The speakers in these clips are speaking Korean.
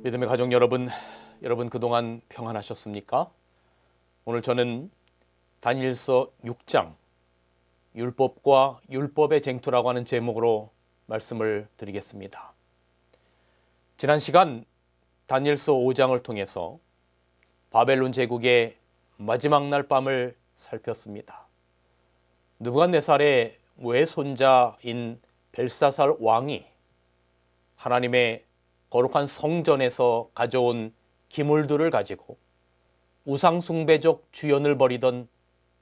믿음의 가족 여러분 그동안 평안하셨습니까? 오늘 저는 다니엘서 6장 율법과 율법의 쟁투라고 하는 제목으로 말씀을 드리겠습니다. 지난 시간 다니엘서 5장을 통해서 바벨론 제국의 마지막 날 밤을 살폈습니다. 느부갓네살의 외손자인 벨사살 왕이 하나님의 거룩한 성전에서 가져온 기물들을 가지고 우상숭배적 주연을 벌이던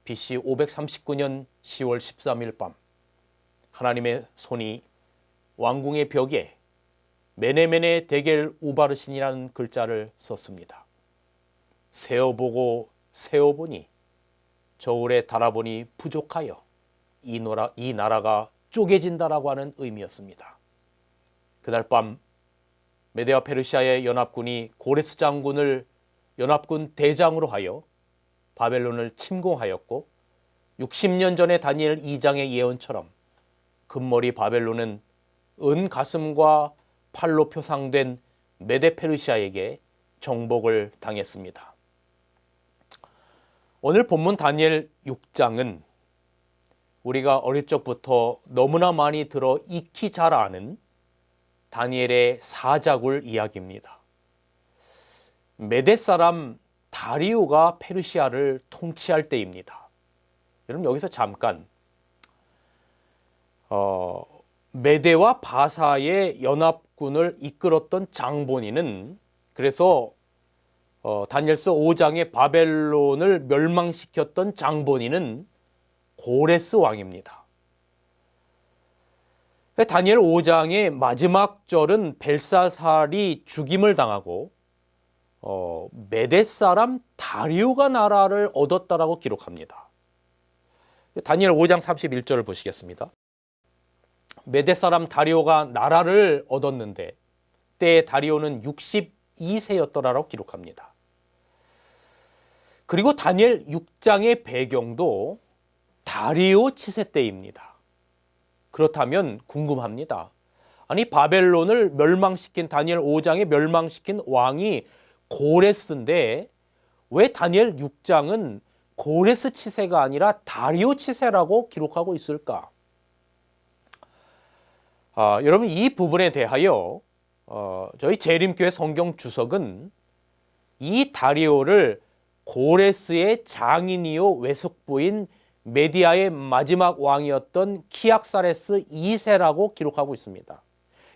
BC 539년 10월 13일 밤, 하나님의 손이 왕궁의 벽에 메네메네 데겔 우바르신이라는 글자를 썼습니다. 세어보고 세어보니 저울에 달아보니 부족하여 이 나라가 쪼개진다라고 하는 의미였습니다. 그날 밤 메데와 페르시아의 연합군이 고레스 장군을 연합군 대장으로 하여 바벨론을 침공하였고, 60년 전에 다니엘 2장의 예언처럼 금머리 바벨론은 은 가슴과 팔로 표상된 메데 페르시아에게 정복을 당했습니다. 오늘 본문 다니엘 6장은 우리가 어릴 적부터 너무나 많이 들어 익히 잘 아는 다니엘의 사자굴 이야기입니다. 메데 사람 다리오가 페르시아를 통치할 때입니다. 여러분, 여기서 잠깐 메데와 바사의 연합군을 이끌었던 장본인은, 그래서 다니엘서 5장의 바벨론을 멸망시켰던 장본인은 고레스 왕입니다. 다니엘 5장의 마지막 절은 벨사살이 죽임을 당하고 메데 사람 다리오가 나라를 얻었다라고 기록합니다. 다니엘 5장 31절을 보시겠습니다. 메데 사람 다리오가 나라를 얻었는데 때에 다리오는 62세였더라라고 기록합니다. 그리고 다니엘 6장의 배경도 다리오 치세 때입니다. 그렇다면 궁금합니다. 아니, 바벨론을 멸망시킨, 다니엘 5장에 멸망시킨 왕이 고레스인데 왜 다니엘 6장은 고레스 치세가 아니라 다리오 치세라고 기록하고 있을까? 여러분, 이 부분에 대하여 저희 재림교회 성경 주석은 이 다리오를 고레스의 장인이요 외숙부인 메디아의 마지막 왕이었던 키악사레스 2세라고 기록하고 있습니다.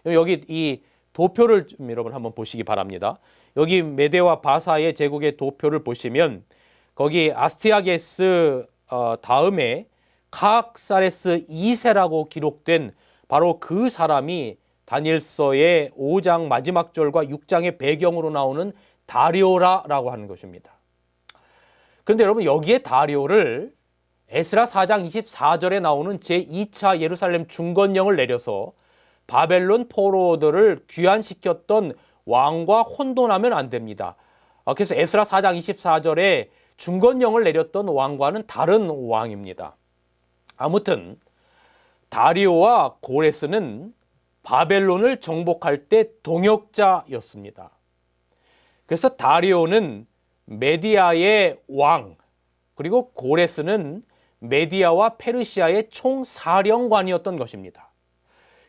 여기 이 도표를 좀 여러분 한번 보시기 바랍니다. 여기 메데와 바사의 제국의 도표를 보시면 거기 아스티아게스 다음에 카악사레스 2세라고 기록된 바로 그 사람이 다니엘서의 5장 마지막 절과 6장의 배경으로 나오는 다리오라라고 하는 것입니다. 그런데 여러분, 여기에 다리오를 에스라 4장 24절에 나오는 제2차 예루살렘 중건령을 내려서 바벨론 포로들을 귀환시켰던 왕과 혼돈하면 안 됩니다. 그래서 에스라 4장 24절에 중건령을 내렸던 왕과는 다른 왕입니다. 아무튼 다리오와 고레스는 바벨론을 정복할 때 동역자였습니다. 그래서 다리오는 메디아의 왕, 그리고 고레스는 메디아와 페르시아의 총사령관이었던 것입니다.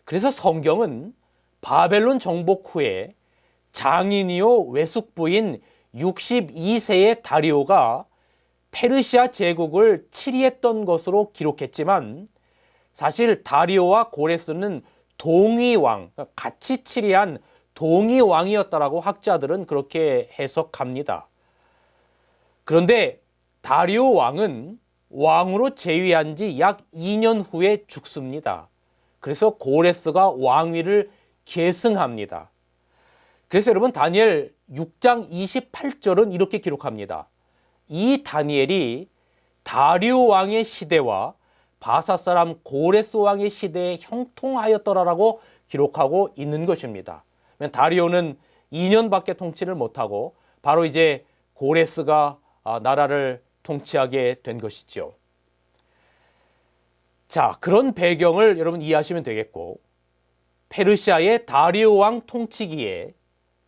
그래서 성경은 바벨론 정복 후에 장인이요 외숙부인 62세의 다리오가 페르시아 제국을 치리했던 것으로 기록했지만, 사실 다리오와 고레스는 동위왕, 같이 치리한 동위왕이었다라고 학자들은 그렇게 해석합니다. 그런데 다리오 왕은 왕으로 재위한 지 약 2년 후에 죽습니다. 그래서 고레스가 왕위를 계승합니다. 그래서 여러분, 다니엘 6장 28절은 이렇게 기록합니다. 이 다니엘이 다리오 왕의 시대와 바사 사람 고레스 왕의 시대에 형통하였더라라고 기록하고 있는 것입니다. 다리오는 2년밖에 통치를 못하고 바로 이제 고레스가 나라를 통치하게 된 것이죠. 자, 그런 배경을 여러분 이해하시면 되겠고, 페르시아의 다리오 왕 통치기에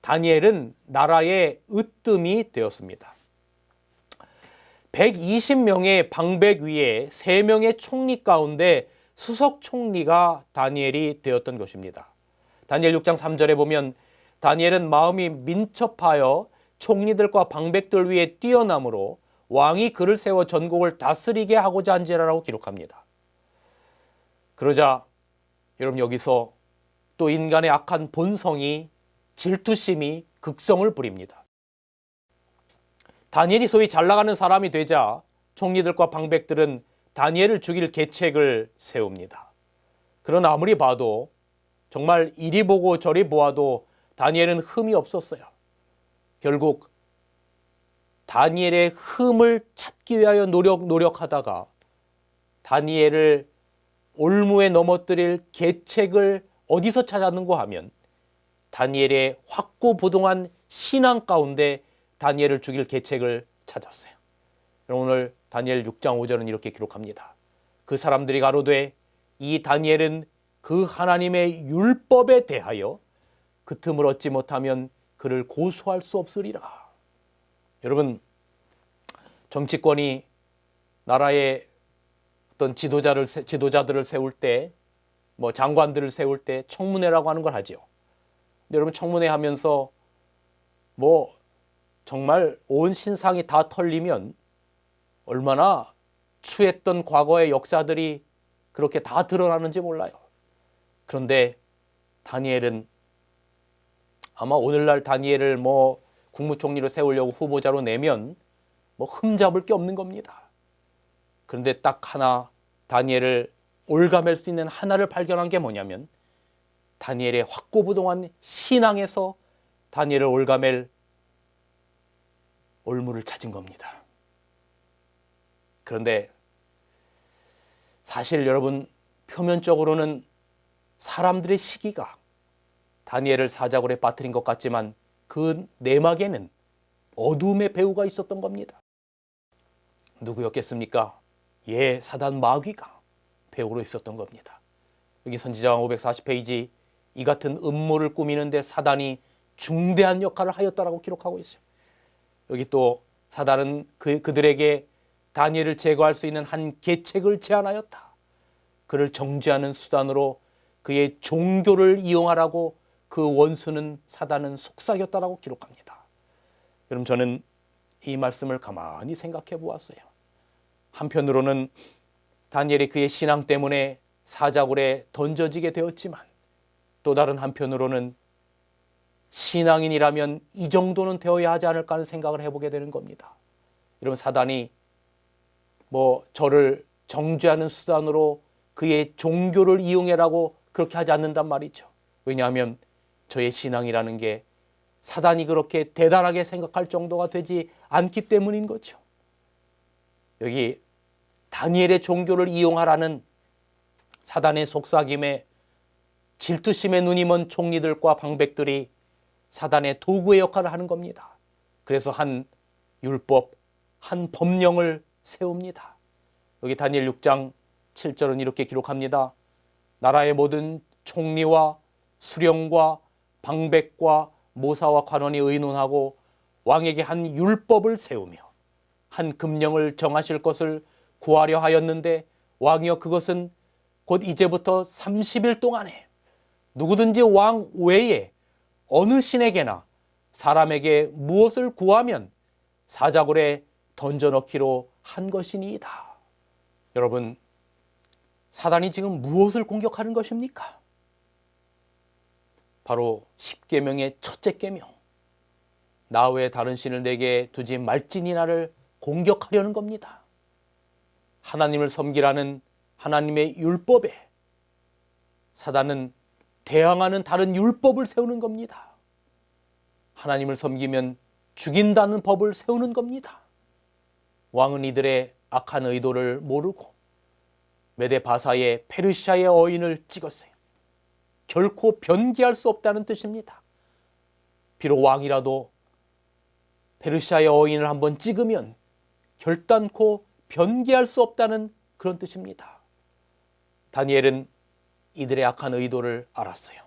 다니엘은 나라의 으뜸이 되었습니다. 120명의 방백 위에 3명의 총리 가운데 수석 총리가 다니엘이 되었던 것입니다. 다니엘 6장 3절에 보면 다니엘은 마음이 민첩하여 총리들과 방백들 위에 뛰어남으로 왕이 그를 세워 전국을 다스리게 하고자 한지라라고 기록합니다. 그러자 여러분 여기서 또 인간의 악한 본성이 질투심이 극성을 부립니다. 다니엘이 소위 잘 나가는 사람이 되자 총리들과 방백들은 다니엘을 죽일 계책을 세웁니다. 그러나 아무리 봐도 정말 이리 보고 저리 보아도 다니엘은 흠이 없었어요. 결국 다니엘의 흠을 찾기 위하여 노력하다가 다니엘을 올무에 넘어뜨릴 계책을 어디서 찾았는가 하면 다니엘의 확고부동한 신앙 가운데 다니엘을 죽일 계책을 찾았어요. 오늘 다니엘 6장 5절은 이렇게 기록합니다. 그 사람들이 가로되 이 다니엘은 그 하나님의 율법에 대하여 그 틈을 얻지 못하면 그를 고소할 수 없으리라. 여러분, 정치권이 나라의 어떤 지도자들을 세울 때, 장관들을 세울 때 청문회라고 하는 걸 하죠. 근데 여러분, 청문회 하면서 정말 온 신상이 다 털리면 얼마나 추했던 과거의 역사들이 그렇게 다 드러나는지 몰라요. 그런데 다니엘은 아마 오늘날 다니엘을 국무총리로 세우려고 후보자로 내면 흠잡을 게 없는 겁니다. 그런데 딱 하나 다니엘을 올가맬 수 있는 하나를 발견한 게 뭐냐면 다니엘의 확고부동한 신앙에서 다니엘을 올가맬 올무를 찾은 겁니다. 그런데 사실 여러분 표면적으로는 사람들의 시기가 다니엘을 사자굴에 빠뜨린 것 같지만 그 내막에는 어둠의 배후가 있었던 겁니다. 누구였겠습니까? 사단 마귀가 배후로 있었던 겁니다. 여기 선지자왕 540페이지 이 같은 음모를 꾸미는데 사단이 중대한 역할을 하였다라고 기록하고 있어요. 여기 또 사단은 그들에게 다니엘을 제거할 수 있는 한 계책을 제안하였다. 그를 정죄하는 수단으로 그의 종교를 이용하라고 그 원수는 사단은 속삭였다라고 기록합니다. 그럼 저는 이 말씀을 가만히 생각해 보았어요. 한편으로는 다니엘이 그의 신앙 때문에 사자굴에 던져지게 되었지만 또 다른 한편으로는 신앙인이라면 이 정도는 되어야 하지 않을까 하는 생각을 해보게 되는 겁니다. 여러분, 사단이 저를 정죄하는 수단으로 그의 종교를 이용해라고 그렇게 하지 않는단 말이죠. 왜냐하면 저의 신앙이라는 게 사단이 그렇게 대단하게 생각할 정도가 되지 않기 때문인 거죠. 여기 다니엘의 종교를 이용하라는 사단의 속삭임에 질투심에 눈이 먼 총리들과 방백들이 사단의 도구의 역할을 하는 겁니다. 그래서 한 율법, 한 법령을 세웁니다. 여기 다니엘 6장 7절은 이렇게 기록합니다. 나라의 모든 총리와 수령과 방백과 모사와 관원이 의논하고 왕에게 한 율법을 세우며 한 금령을 정하실 것을 구하려 하였는데 왕이여 그것은 곧 이제부터 30일 동안에 누구든지 왕 외에 어느 신에게나 사람에게 무엇을 구하면 사자굴에 던져넣기로 한 것이니이다. 여러분, 사단이 지금 무엇을 공격하는 것입니까? 바로 10계명의 첫째 계명, 나 외에 다른 신을 내게 두지 말지니 나를 공격하려는 겁니다. 하나님을 섬기라는 하나님의 율법에 사단은 대항하는 다른 율법을 세우는 겁니다. 하나님을 섬기면 죽인다는 법을 세우는 겁니다. 왕은 이들의 악한 의도를 모르고 메데바사의 페르시아의 어인을 찍었어요. 결코 변기할 수 없다는 뜻입니다. 비록 왕이라도 페르시아의 어인을 한번 찍으면 결단코 변개할 수 없다는 그런 뜻입니다. 다니엘은 이들의 악한 의도를 알았어요.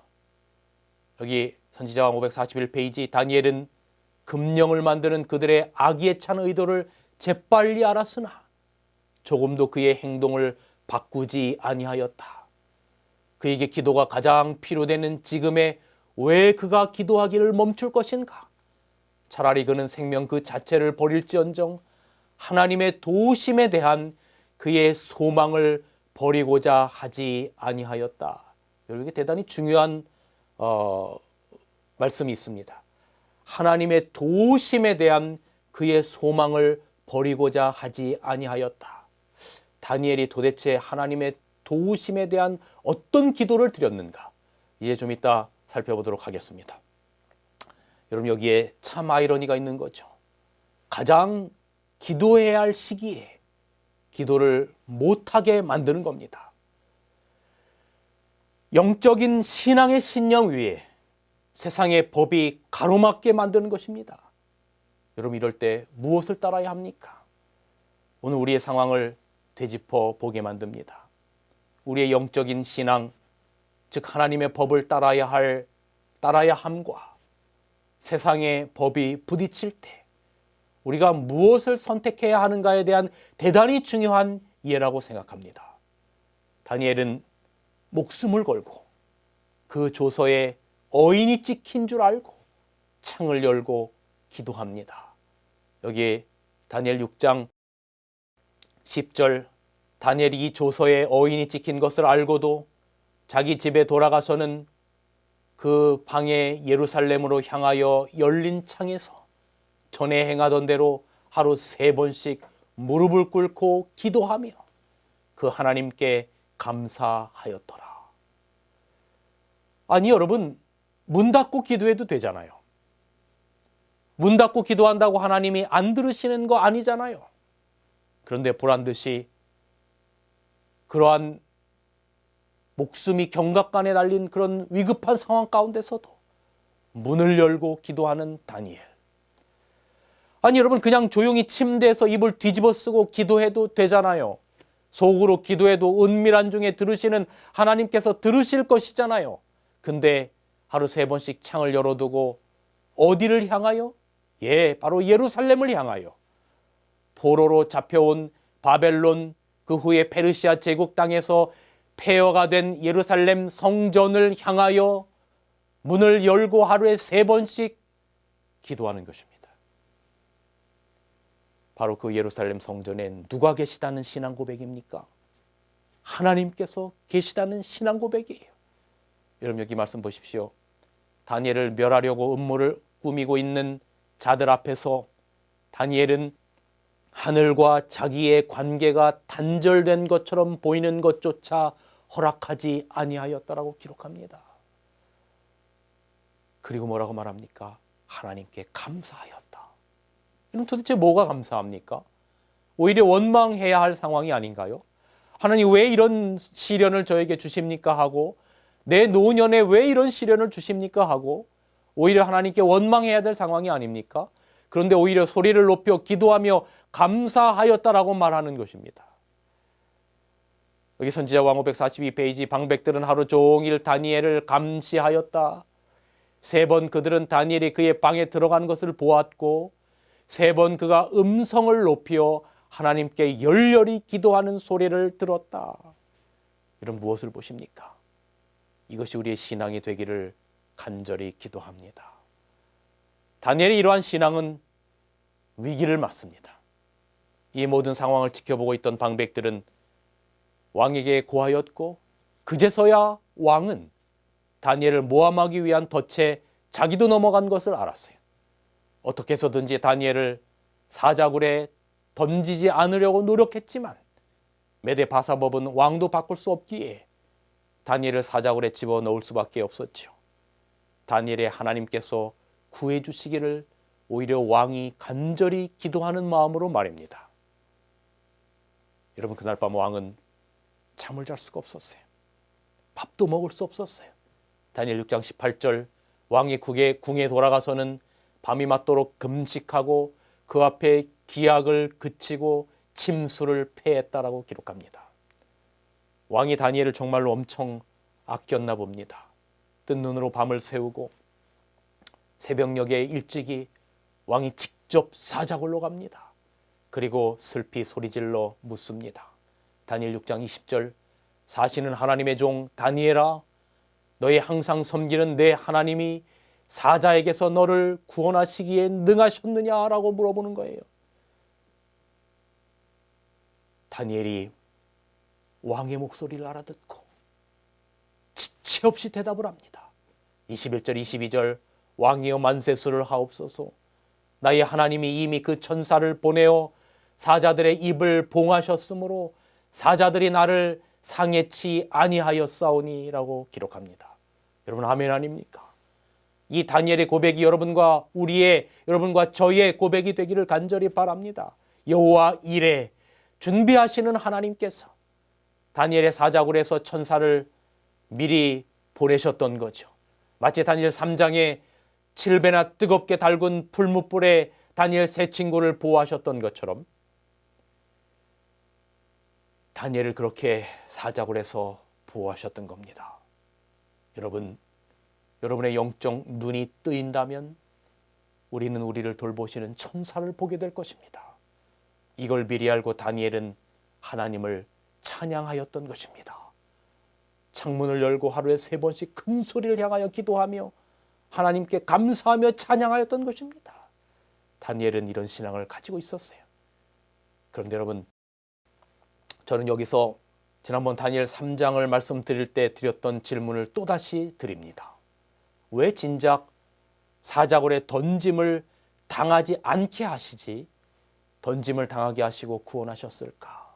여기 선지자왕 541페이지, 다니엘은 금령을 만드는 그들의 악의에 찬 의도를 재빨리 알았으나 조금도 그의 행동을 바꾸지 아니하였다. 그에게 기도가 가장 필요되는 지금에 왜 그가 기도하기를 멈출 것인가? 차라리 그는 생명 그 자체를 버릴지언정 하나님의 도우심에 대한 그의 소망을 버리고자 하지 아니하였다. 이렇게 대단히 중요한 말씀이 있습니다. 하나님의 도우심에 대한 그의 소망을 버리고자 하지 아니하였다. 다니엘이 도대체 하나님의 도우심에 대한 어떤 기도를 드렸는가? 이제 좀 이따 살펴보도록 하겠습니다. 여러분, 여기에 참 아이러니가 있는 거죠. 가장 기도해야 할 시기에 기도를 못하게 만드는 겁니다. 영적인 신앙의 신념 위에 세상의 법이 가로막게 만드는 것입니다. 여러분, 이럴 때 무엇을 따라야 합니까? 오늘 우리의 상황을 되짚어 보게 만듭니다. 우리의 영적인 신앙, 즉 하나님의 법을 따라야 함과 세상의 법이 부딪힐 때 우리가 무엇을 선택해야 하는가에 대한 대단히 중요한 이해라고 생각합니다. 다니엘은 목숨을 걸고 그 조서에 어인이 찍힌 줄 알고 창을 열고 기도합니다. 여기 다니엘 6장 10절, 다니엘이 이 조서에 어인이 찍힌 것을 알고도 자기 집에 돌아가서는 그 방에 예루살렘으로 향하여 열린 창에서 전에 행하던 대로 하루 3번씩 무릎을 꿇고 기도하며 그 하나님께 감사하였더라. 아니, 여러분, 문 닫고 기도해도 되잖아요. 문 닫고 기도한다고 하나님이 안 들으시는 거 아니잖아요. 그런데 보란듯이 그러한 목숨이 경각간에 달린 그런 위급한 상황 가운데서도 문을 열고 기도하는 다니엘. 아니, 여러분, 그냥 조용히 침대에서 이불 뒤집어 쓰고 기도해도 되잖아요. 속으로 기도해도 은밀한 중에 들으시는 하나님께서 들으실 것이잖아요. 근데 하루 3번씩 창을 열어두고 어디를 향하여? 바로 예루살렘을 향하여 포로로 잡혀온 바벨론, 그 후에 페르시아 제국 땅에서 폐허가 된 예루살렘 성전을 향하여 문을 열고 하루에 3번씩 기도하는 것입니다. 바로 그 예루살렘 성전에 누가 계시다는 신앙 고백입니까? 하나님께서 계시다는 신앙 고백이에요. 여러분, 여기 말씀 보십시오. 다니엘을 멸하려고 음모를 꾸미고 있는 자들 앞에서 다니엘은 하늘과 자기의 관계가 단절된 것처럼 보이는 것조차 허락하지 아니하였다라고 기록합니다. 그리고 뭐라고 말합니까? 하나님께 감사하였다. 이럼 도대체 뭐가 감사합니까? 오히려 원망해야 할 상황이 아닌가요? 하나님, 왜 이런 시련을 저에게 주십니까? 하고, 내 노년에 왜 이런 시련을 주십니까? 하고, 오히려 하나님께 원망해야 될 상황이 아닙니까? 그런데 오히려 소리를 높여 기도하며 감사하였다라고 말하는 것입니다. 여기 선지자왕 542페이지, 방백들은 하루 종일 다니엘을 감시하였다. 3번 그들은 다니엘이 그의 방에 들어간 것을 보았고 3번 그가 음성을 높여 하나님께 열렬히 기도하는 소리를 들었다. 이런 무엇을 보십니까? 이것이 우리의 신앙이 되기를 간절히 기도합니다. 다니엘의 이러한 신앙은 위기를 맞습니다. 이 모든 상황을 지켜보고 있던 방백들은 왕에게 고하였고 그제서야 왕은 다니엘을 모함하기 위한 덫에 자기도 넘어간 것을 알았어요. 어떻게 해서든지 다니엘을 사자굴에 던지지 않으려고 노력했지만 메데바사법은 왕도 바꿀 수 없기에 다니엘을 사자굴에 집어넣을 수밖에 없었죠. 다니엘의 하나님께서 구해주시기를 오히려 왕이 간절히 기도하는 마음으로 말입니다. 여러분, 그날 밤 왕은 잠을 잘 수가 없었어요. 밥도 먹을 수 없었어요. 다니엘 6장 18절, 왕이 궁에 돌아가서는 밤이 맞도록 금식하고 그 앞에 기약을 그치고 침수를 패했다라고 기록합니다. 왕이 다니엘을 정말로 엄청 아꼈나 봅니다. 뜬 눈으로 밤을 새우고 새벽녘에 일찍이 왕이 직접 사자굴로 갑니다. 그리고 슬피 소리질러 묻습니다. 다니엘 6장 20절, 사시는 하나님의 종 다니엘아, 너희 항상 섬기는 내 하나님이 사자에게서 너를 구원하시기에 능하셨느냐라고 물어보는 거예요. 다니엘이 왕의 목소리를 알아듣고 지체 없이 대답을 합니다. 21절 22절, 왕이여 만세수를 하옵소서. 나의 하나님이 이미 그 천사를 보내어 사자들의 입을 봉하셨으므로 사자들이 나를 상해치 아니하였사오니 라고 기록합니다. 여러분 아멘 아닙니까? 이 다니엘의 고백이 여러분과 저희의 고백이 되기를 간절히 바랍니다. 여호와 이레, 준비하시는 하나님께서 다니엘의 사자굴에서 천사를 미리 보내셨던 거죠. 마치 다니엘 3장에 7배나 뜨겁게 달군 풀무불에 다니엘 세 친구를 보호하셨던 것처럼 다니엘을 그렇게 사자굴에서 보호하셨던 겁니다. 여러분의 영적 눈이 뜨인다면 우리는 우리를 돌보시는 천사를 보게 될 것입니다. 이걸 미리 알고 다니엘은 하나님을 찬양하였던 것입니다. 창문을 열고 하루에 3번씩 큰 소리를 향하여 기도하며 하나님께 감사하며 찬양하였던 것입니다. 다니엘은 이런 신앙을 가지고 있었어요. 그런데 여러분, 저는 여기서 지난번 다니엘 3장을 말씀드릴 때 드렸던 질문을 또다시 드립니다. 왜 진작 사자굴에 던짐을 당하지 않게 하시지 던짐을 당하게 하시고 구원하셨을까?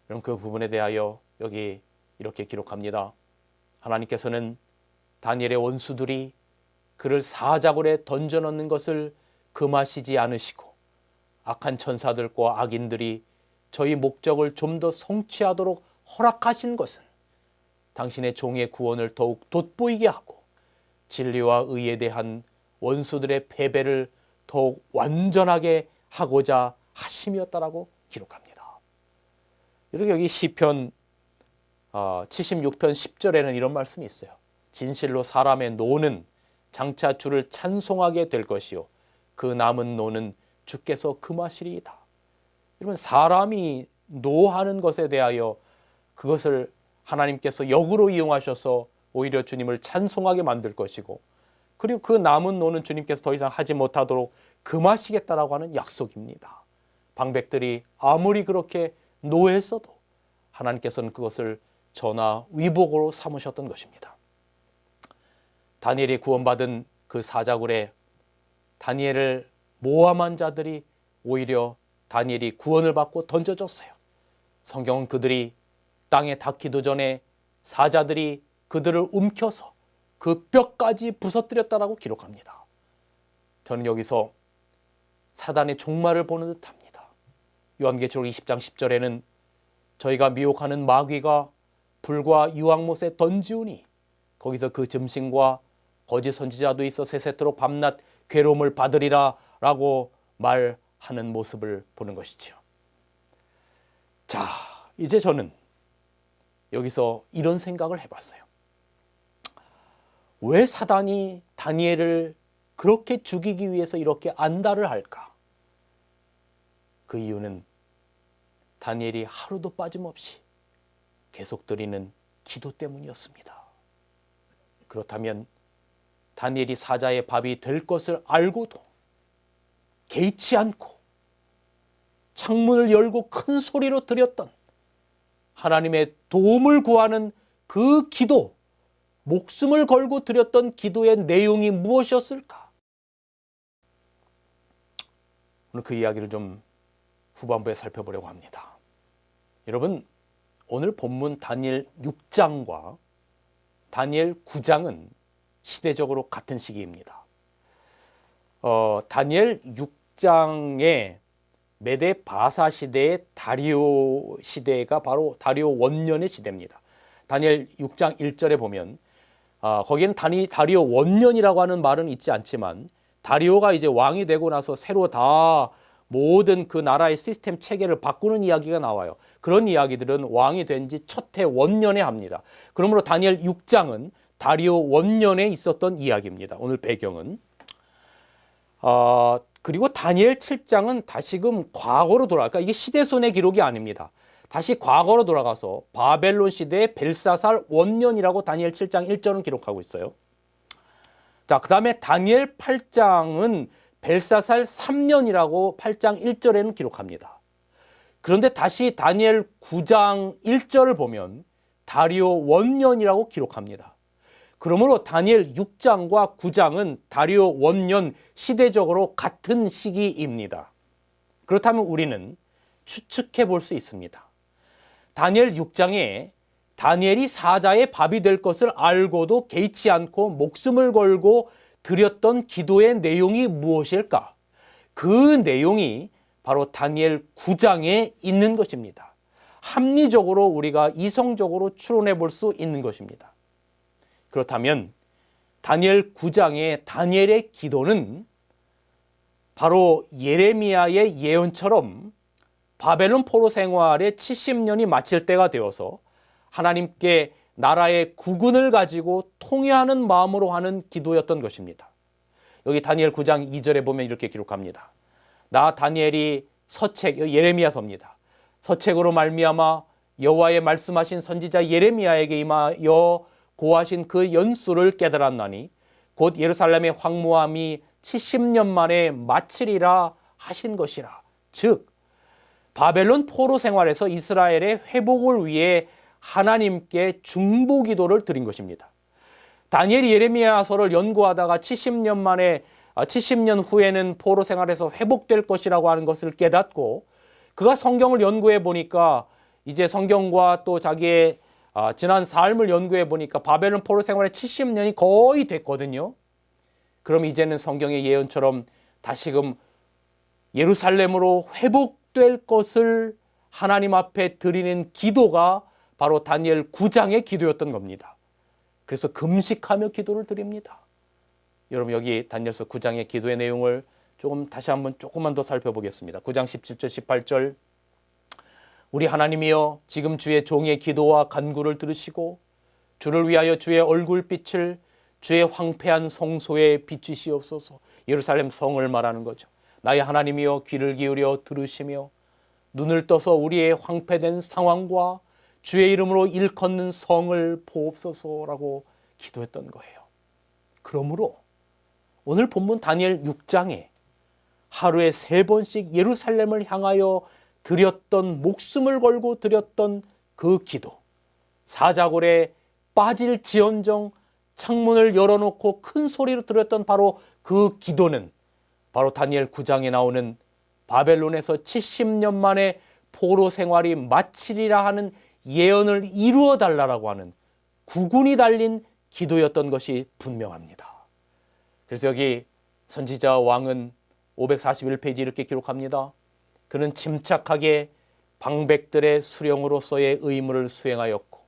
그럼 그 부분에 대하여 여기 이렇게 기록합니다. 하나님께서는 다니엘의 원수들이 그를 사자굴에 던져넣는 것을 금하시지 않으시고 악한 천사들과 악인들이 저희 목적을 좀 더 성취하도록 허락하신 것은 당신의 종의 구원을 더욱 돋보이게 하고 진리와 의에 대한 원수들의 패배를 더욱 완전하게 하고자 하심이었다라고 기록합니다. 이렇게 여기 시편 76편 10절에는 이런 말씀이 있어요. 진실로 사람의 노는 장차 주를 찬송하게 될 것이요 그 남은 노는 주께서 금하시리이다. 여러분, 사람이 노하는 것에 대하여 그것을 하나님께서 역으로 이용하셔서 오히려 주님을 찬송하게 만들 것이고, 그리고 그 남은 노는 주님께서 더 이상 하지 못하도록 금하시겠다라고 하는 약속입니다. 방백들이 아무리 그렇게 노했어도 하나님께서는 그것을 전하 위복으로 삼으셨던 것입니다. 다니엘이 구원받은 그 사자굴에 다니엘을 모함한 자들이 오히려 다니엘이 구원을 받고 던져졌어요. 성경은 그들이 땅에 닿기도 전에 사자들이 그들을 움켜서 그 뼈까지 부서뜨렸다라고 기록합니다. 저는 여기서 사단의 종말을 보는 듯합니다. 요한계시록 20장 10절에는 저희가 미혹하는 마귀가 불과 유황못에 던지우니 거기서 그 짐승과 거짓 선지자도 있어 세세토록 밤낮 괴로움을 받으리라 라고 말하는 모습을 보는 것이죠. 자, 이제 저는 여기서 이런 생각을 해봤어요. 왜 사단이 다니엘을 그렇게 죽이기 위해서 이렇게 안달을 할까? 그 이유는 다니엘이 하루도 빠짐없이 계속 드리는 기도 때문이었습니다. 그렇다면 다니엘이 사자의 밥이 될 것을 알고도 개의치 않고 창문을 열고 큰 소리로 드렸던 하나님의 도움을 구하는 그 기도, 목숨을 걸고 드렸던 기도의 내용이 무엇이었을까? 오늘 그 이야기를 좀 후반부에 살펴보려고 합니다. 여러분, 오늘 본문 다니엘 6장과 다니엘 9장은 시대적으로 같은 시기입니다. 다니엘 6장의 메데 바사 시대의 다리오 시대가 바로 다리오 원년의 시대입니다. 다니엘 6장 1절에 보면 거기에는 다리오 원년이라고 하는 말은 있지 않지만 다리오가 이제 왕이 되고 나서 새로 다 모든 그 나라의 시스템 체계를 바꾸는 이야기가 나와요. 그런 이야기들은 왕이 된 지 첫해 원년에 합니다. 그러므로 다니엘 6장은 다리오 원년에 있었던 이야기입니다. 오늘 배경은. 그리고 다니엘 7장은 다시금 과거로 돌아갈까? 이게 시대순의 기록이 아닙니다. 다시 과거로 돌아가서 바벨론 시대의 벨사살 원년이라고 다니엘 7장 1절은 기록하고 있어요. 자, 그 다음에 다니엘 8장은 벨사살 3년이라고 8장 1절에는 기록합니다. 그런데 다시 다니엘 9장 1절을 보면 다리오 원년이라고 기록합니다. 그러므로 다니엘 6장과 9장은 다리오 원년 시대적으로 같은 시기입니다. 그렇다면 우리는 추측해 볼 수 있습니다. 다니엘 6장에 다니엘이 사자의 밥이 될 것을 알고도 개의치 않고 목숨을 걸고 드렸던 기도의 내용이 무엇일까? 그 내용이 바로 다니엘 9장에 있는 것입니다. 합리적으로 우리가 이성적으로 추론해 볼 수 있는 것입니다. 그렇다면 다니엘 9장의 다니엘의 기도는 바로 예레미야의 예언처럼 바벨론 포로 생활의 70년이 마칠 때가 되어서 하나님께 나라의 국군을 가지고 통회하는 마음으로 하는 기도였던 것입니다. 여기 다니엘 9장 2절에 보면 이렇게 기록합니다. 나 다니엘이 서책, 예레미야서입니다. 서책으로 말미암아 여호와의 말씀하신 선지자 예레미야에게 임하여 고하신 그 연수를 깨달았나니 곧 예루살렘의 황무함이 70년 만에 마치리라 하신 것이라. 즉 바벨론 포로 생활에서 이스라엘의 회복을 위해 하나님께 중보 기도를 드린 것입니다. 다니엘이 예레미야서를 연구하다가 70년 후에는 포로 생활에서 회복될 것이라고 하는 것을 깨닫고 그가 성경을 연구해 보니까 이제 성경과 또 자기의 지난 삶을 연구해 보니까 바벨론 포로 생활의 70년이 거의 됐거든요. 그럼 이제는 성경의 예언처럼 다시금 예루살렘으로 회복될 것을 하나님 앞에 드리는 기도가 바로 다니엘 9장의 기도였던 겁니다. 그래서 금식하며 기도를 드립니다. 여러분 여기 다니엘서 9장의 기도의 내용을 다시 한번 조금만 더 살펴보겠습니다. 9장 17절 18절 우리 하나님이여 지금 주의 종의 기도와 간구를 들으시고 주를 위하여 주의 얼굴빛을 주의 황폐한 성소에 비추시옵소서. 예루살렘 성을 말하는 거죠. 나의 하나님이여 귀를 기울여 들으시며 눈을 떠서 우리의 황폐된 상황과 주의 이름으로 일컫는 성을 보옵소서라고 기도했던 거예요. 그러므로 오늘 본문 다니엘 6장에 하루에 3번씩 예루살렘을 향하여 드렸던 목숨을 걸고 드렸던 그 기도, 사자골에 빠질지언정 창문을 열어놓고 큰 소리로 드렸던 바로 그 기도는 바로 다니엘 9장에 나오는 바벨론에서 70년 만에 포로 생활이 마치리라 하는 예언을 이루어 달라고 하는 구군이 달린 기도였던 것이 분명합니다. 그래서 여기 선지자 왕은 541페이지 이렇게 기록합니다. 그는 침착하게 방백들의 수령으로서의 의무를 수행하였고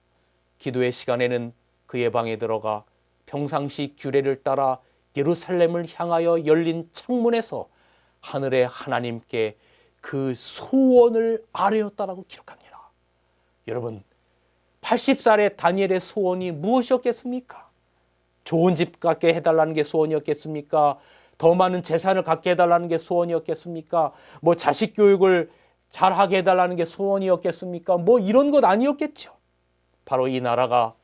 기도의 시간에는 그의 방에 들어가 평상시 규례를 따라 예루살렘을 향하여 열린 창문에서 하늘의 하나님께 그 소원을 아뢰었다라고 기록합니다. 여러분 80살의 다니엘의 소원이 무엇이었겠습니까? 좋은 집 갖게 해달라는 게 소원이었겠습니까? 더 많은 재산을 갖게 해달라는 게 소원이었겠습니까? 자식 교육을 잘하게 해달라는 게 소원이었겠습니까? 이런 것 아니었겠죠. 바로 이 나라가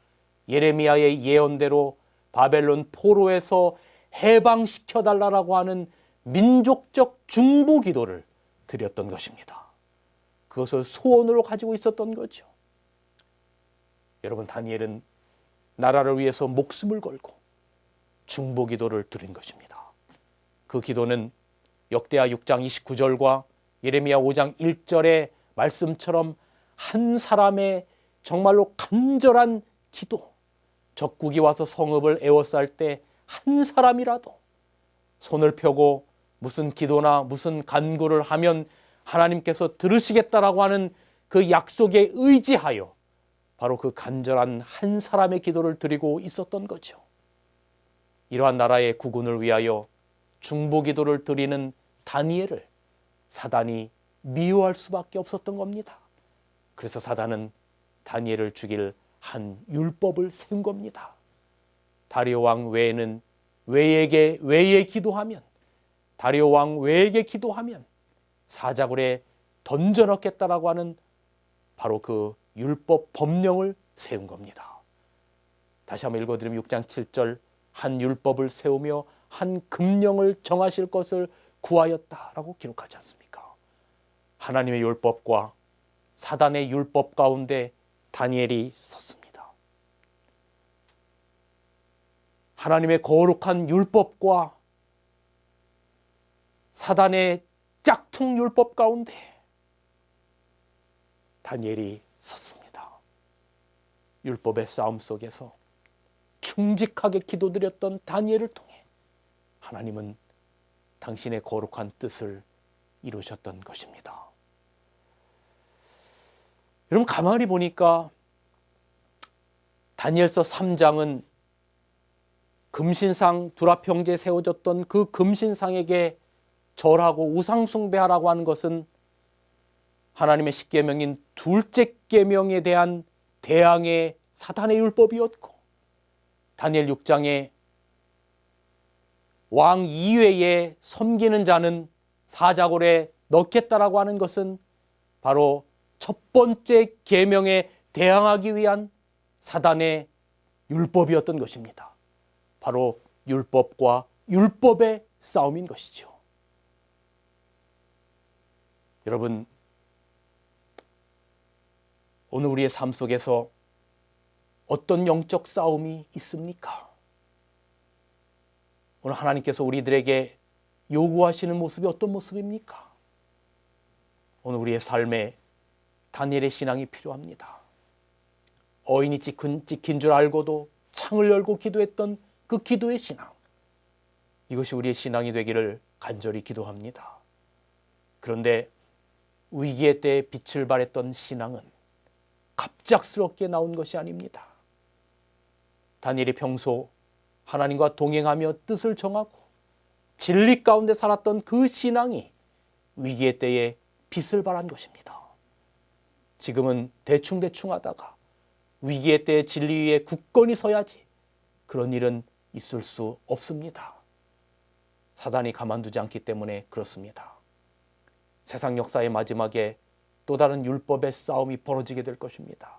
예레미야의 예언대로 바벨론 포로에서 해방시켜달라고 하는 민족적 중보 기도를 드렸던 것입니다. 그것을 소원으로 가지고 있었던 거죠. 여러분 다니엘은 나라를 위해서 목숨을 걸고 중보 기도를 드린 것입니다. 그 기도는 역대하 6장 29절과 예레미야 5장 1절의 말씀처럼 한 사람의 정말로 간절한 기도, 적국이 와서 성읍을 에워쌀 때 한 사람이라도 손을 펴고 무슨 기도나 무슨 간구를 하면 하나님께서 들으시겠다라고 하는 그 약속에 의지하여 바로 그 간절한 한 사람의 기도를 드리고 있었던 거죠. 이러한 나라의 국군을 위하여 중보 기도를 드리는 다니엘을 사단이 미워할 수밖에 없었던 겁니다. 그래서 사단은 다니엘을 죽일 한 율법을 세운 겁니다. 다리오 왕 외에는 외에 기도하면, 다리오 왕 외에게 기도하면 사자굴에 던져 넣겠다라고 하는 바로 그 율법 법령을 세운 겁니다. 다시 한번 읽어드리면 6장 7절, 한 율법을 세우며 한 금령을 정하실 것을 구하였다라고 기록하지 않습니까? 하나님의 율법과 사단의 율법 가운데 다니엘이 섰습니다. 하나님의 거룩한 율법과 사단의 짝퉁 율법 가운데 다니엘이 섰습니다. 율법의 싸움 속에서 충직하게 기도드렸던 다니엘을 통해 하나님은 당신의 거룩한 뜻을 이루셨던 것입니다. 여러분, 가만히 보니까 다니엘서 3장은 금신상 두랍 형제에 세워졌던 그 금신상에게 절하고 우상 숭배하라고 하는 것은 하나님의 십계명인 둘째 계명에 대한 대항의 사단의 율법이었고, 다니엘 6장에 왕 이외에 섬기는 자는 사자굴에 넣겠다라고 하는 것은 바로 첫 번째 계명에 대항하기 위한 사단의 율법이었던 것입니다. 바로 율법과 율법의 싸움인 것이죠. 여러분, 오늘 우리의 삶 속에서 어떤 영적 싸움이 있습니까? 오늘 하나님께서 우리들에게 요구하시는 모습이 어떤 모습입니까? 오늘 우리의 삶에 다니엘의 신앙이 필요합니다. 어인이 찍힌 줄 알고도 창을 열고 기도했던 그 기도의 신앙, 이것이 우리의 신앙이 되기를 간절히 기도합니다. 그런데 위기의 때에 빛을 발했던 신앙은 갑작스럽게 나온 것이 아닙니다. 다니엘이 평소 하나님과 동행하며 뜻을 정하고 진리 가운데 살았던 그 신앙이 위기의 때에 빛을 발한 것입니다. 지금은 대충대충 하다가 위기의 때에 진리 위에 굳건히 서야지, 그런 일은 있을 수 없습니다. 사단이 가만두지 않기 때문에 그렇습니다. 세상 역사의 마지막에 또 다른 율법의 싸움이 벌어지게 될 것입니다.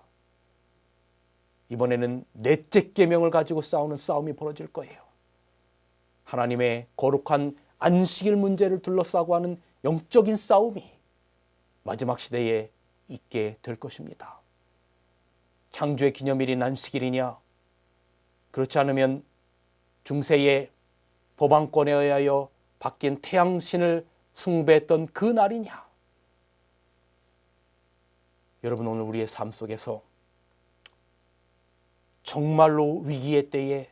이번에는 넷째 계명을 가지고 싸우는 싸움이 벌어질 거예요. 하나님의 거룩한 안식일 문제를 둘러싸고 하는 영적인 싸움이 마지막 시대에 있게 될 것입니다. 창조의 기념일인 안식일이냐, 그렇지 않으면 중세의 법왕권에 의하여 바뀐 태양신을 숭배했던 그 날이냐. 여러분, 오늘 우리의 삶 속에서 정말로 위기의 때에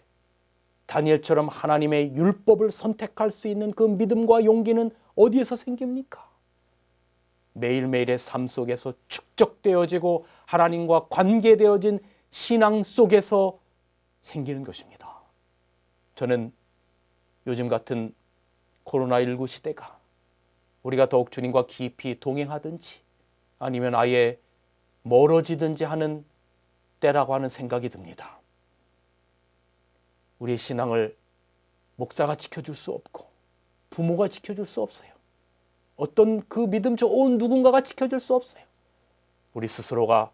다니엘처럼 하나님의 율법을 선택할 수 있는 그 믿음과 용기는 어디에서 생깁니까? 매일매일의 삶 속에서 축적되어지고 하나님과 관계되어진 신앙 속에서 생기는 것입니다. 저는 요즘 같은 코로나19 시대가 우리가 더욱 주님과 깊이 동행하든지 아니면 아예 멀어지든지 하는 때라고 하는 생각이 듭니다. 우리의 신앙을 목사가 지켜줄 수 없고 부모가 지켜줄 수 없어요. 어떤 그 믿음 좋은 누군가가 지켜줄 수 없어요. 우리 스스로가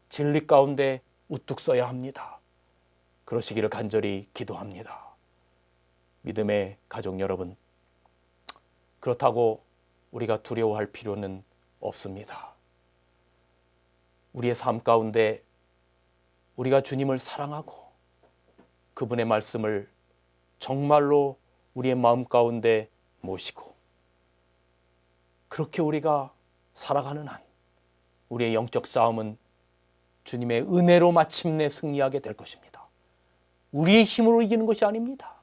진리 가운데 우뚝 서야 합니다. 그러시기를 간절히 기도합니다. 믿음의 가족 여러분, 그렇다고 우리가 두려워할 필요는 없습니다. 우리의 삶 가운데 우리가 주님을 사랑하고 그분의 말씀을 정말로 우리의 마음 가운데 모시고 그렇게 우리가 살아가는 한 우리의 영적 싸움은 주님의 은혜로 마침내 승리하게 될 것입니다. 우리의 힘으로 이기는 것이 아닙니다.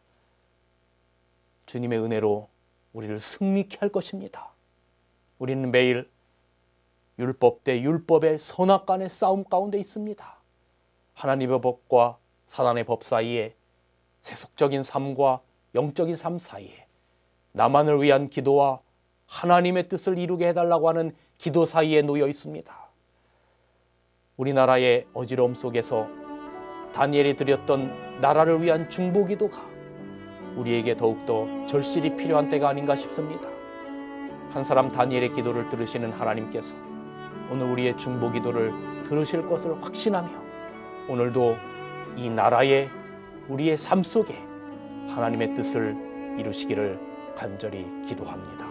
주님의 은혜로 우리를 승리케 할 것입니다. 우리는 매일 율법 대 율법의 선악간의 싸움 가운데 있습니다. 하나님의 법과 사단의 법 사이에, 세속적인 삶과 영적인 삶 사이에 나만을 위한 기도와 하나님의 뜻을 이루게 해달라고 하는 기도 사이에 놓여 있습니다. 우리나라의 어지러움 속에서 다니엘이 드렸던 나라를 위한 중보기도가 우리에게 더욱더 절실히 필요한 때가 아닌가 싶습니다. 한 사람 다니엘의 기도를 들으시는 하나님께서 오늘 우리의 중보기도를 들으실 것을 확신하며 오늘도 이 나라의 우리의 삶 속에 하나님의 뜻을 이루시기를 간절히 기도합니다.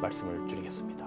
말씀을 드리겠습니다.